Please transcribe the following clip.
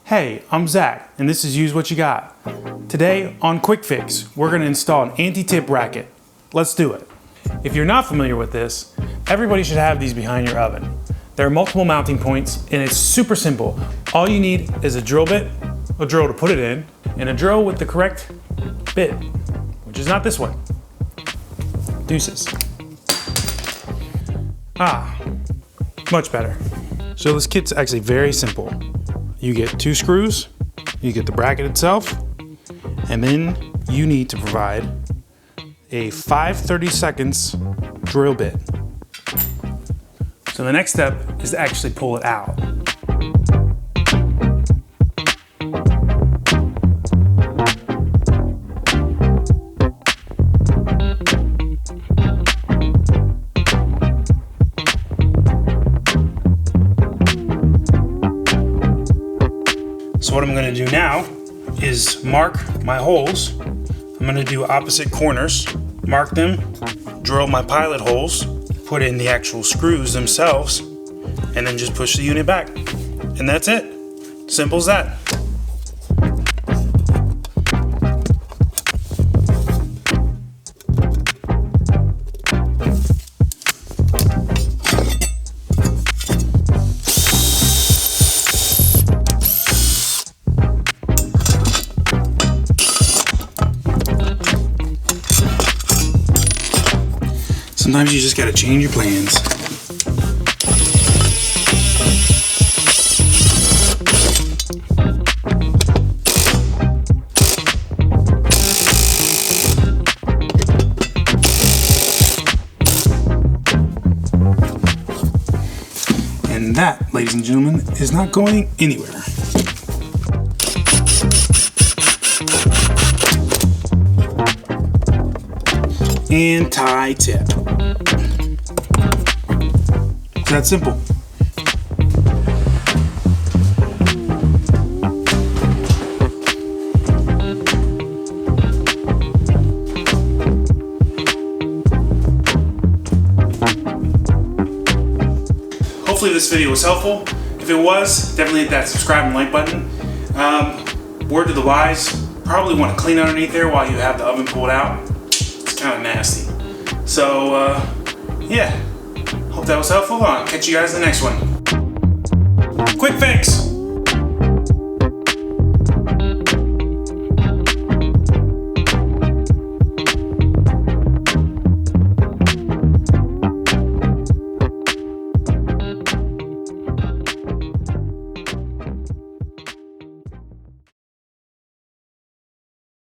Hey, I'm Zach, and this is Use What You Got. Today on Quick Fix, we're going to install an anti-tip bracket. Let's do it. If you're not familiar with this, everybody should have these behind your oven. There are multiple mounting points, and it's super simple. All you need is a drill bit, a drill to put it in, and a drill with the correct bit, which is not this one. Deuces. Much better. So this kit's actually very simple. You get 2 screws, you get the bracket itself, and then you need to provide a 5/32 drill bit. So the next step is to actually pull it out. So what I'm going to do now is mark my holes. I'm going to do opposite corners, mark them, drill my pilot holes, put in the actual screws themselves, and then just push the unit back. And that's it. Simple as that. Sometimes you just gotta change your plans. And that, ladies and gentlemen, is not going anywhere. Anti-tip. It's that simple. Hopefully this video was helpful. If it was, definitely hit that subscribe and like button. Word to the wise, probably want to clean underneath there while you have the oven pulled out. It's kind of nasty. So, yeah. Hope that was helpful. I'll catch you guys in the next one. Quick fix!